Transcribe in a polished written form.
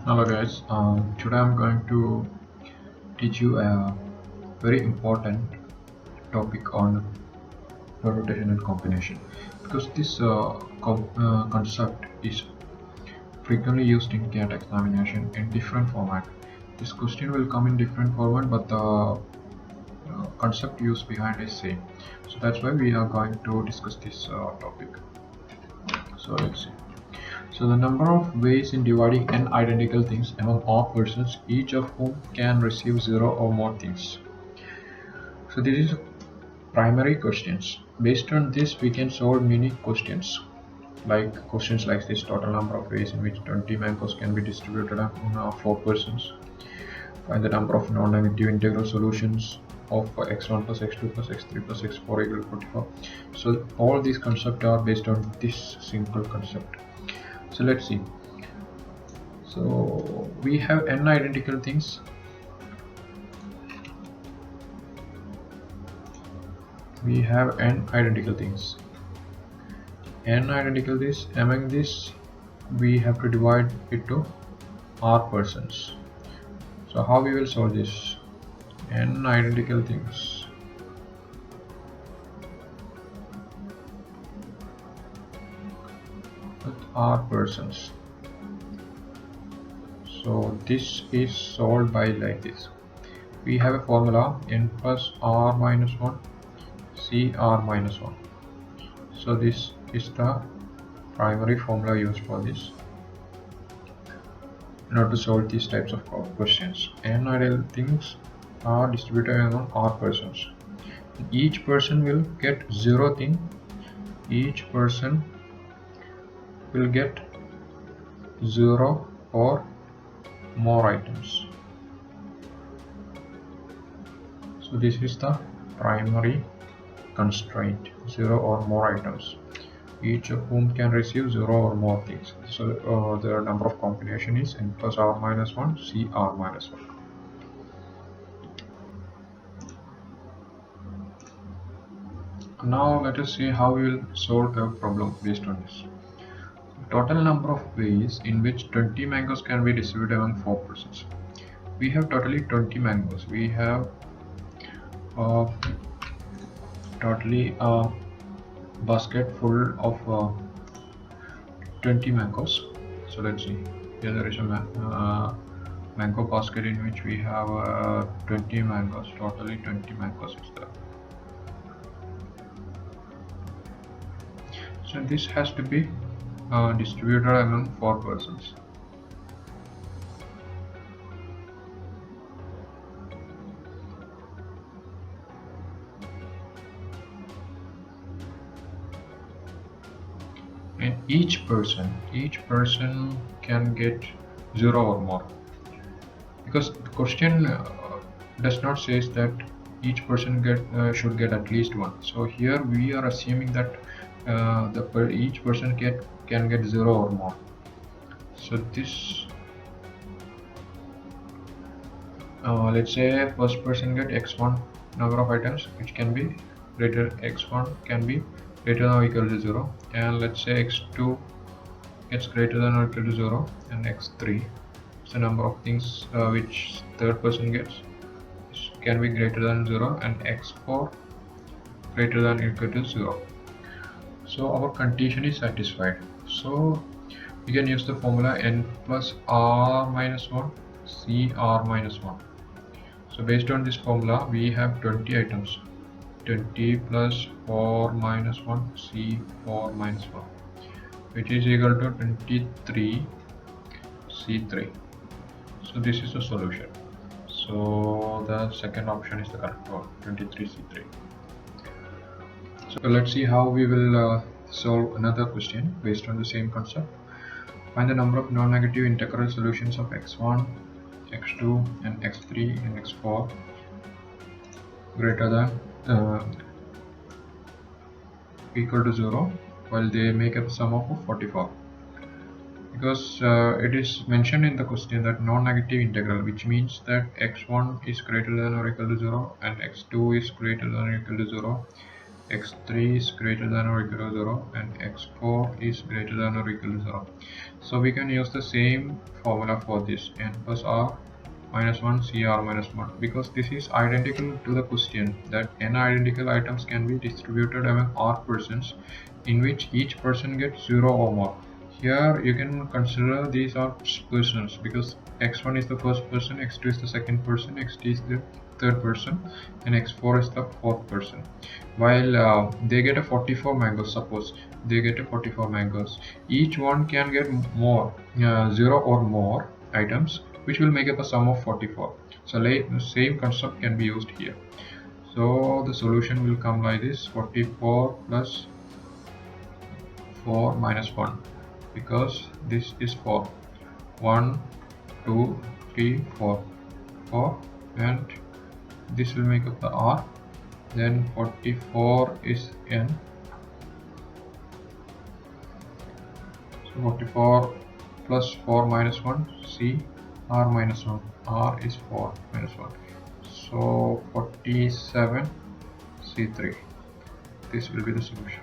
Hello guys, today I'm going to teach you a very important topic on permutation and combination because this concept is frequently used in CAT examination in different format. This question will come in different format, but the concept used behind is same. So that's why we are going to discuss this topic. So let's see. So the number of ways in dividing n identical things among all persons, each of whom can receive 0 or more things. So this is primary questions. Based on this, we can solve many questions. Like questions like this: total number of ways in which 20 mangoes can be distributed among 4 persons. Find the number of non-negative integral solutions of x1 plus x2 plus x3 plus x4 equal to 44. So all these concepts are based on this simple concept. So let's see. So we have n identical things. We have n identical things. N identical things. Among this, we have to divide it to r persons. So how we will solve this? N identical things. With r persons. So this is solved by like this. We have a formula n plus r minus 1 c r minus 1. So this is the primary formula used for this in order to solve these types of questions. N ideal things are distributed among r persons. Each person will get 0 thing. Each person will get 0 or more items. So this is the primary constraint: 0 or more items, each of whom can receive 0 or more things. So the number of combination is n plus r minus 1 c r minus 1. Now let us see how we will solve a problem based on this. Total number of ways in which 20 mangoes can be distributed among 4 persons. We have totally 20 mangoes. We have totally a basket full of 20 mangoes. So let's see. Here there is a mango basket in which we have 20 mangoes. Totally 20 mangoes is there. So this has to be distributed among 4 persons. And each person can get 0 or more, because the question does not say that each person should get at least 1. So here we are assuming that each person can get 0 or more. So this let's say first person get x1 number of items, which can be greater, x1 can be greater than or equal to 0, and let's say x2 gets greater than or equal to 0, and x3 is the number of things which third person gets, can be greater than 0, and x4 greater than or equal to 0. So our condition is satisfied. So we can use the formula n plus r minus 1 c r minus 1. So based on this formula, we have 20 items. 20 plus 4 minus 1 c 4 minus 1, which is equal to 23 c3. So this is the solution. So the second option is the correct one, 23 c3. So let's see how we will solve another question based on the same concept. Find the number of non-negative integral solutions of x1, x2 and x3 and x4 greater than equal to 0, while they make a sum of 44. Because it is mentioned in the question that non-negative integral, which means that x1 is greater than or equal to 0 and x2 is greater than or equal to 0, x3 is greater than or equal to 0 and x4 is greater than or equal to 0. So we can use the same formula for this, n plus r minus 1 cr minus 1, because this is identical to the question that n identical items can be distributed among r persons in which each person gets 0 or more. Here you can consider these are persons because x1 is the first person, x2 is the second person, x3 is the third person, and x4 is the fourth person. While they get a 44 mangoes, suppose they get a 44 mangoes, each one can get more 0 or more items, which will make up a sum of 44. So the same concept can be used here. So the solution will come like this: 44 plus 4 minus 1, because this is 4. 1, 2, 3, 4, 4, and this will make up the R. Then 44 is N. So 44 plus 4 minus 1, C, R minus 1. R is 4 minus 1. So 47, C3. This will be the solution.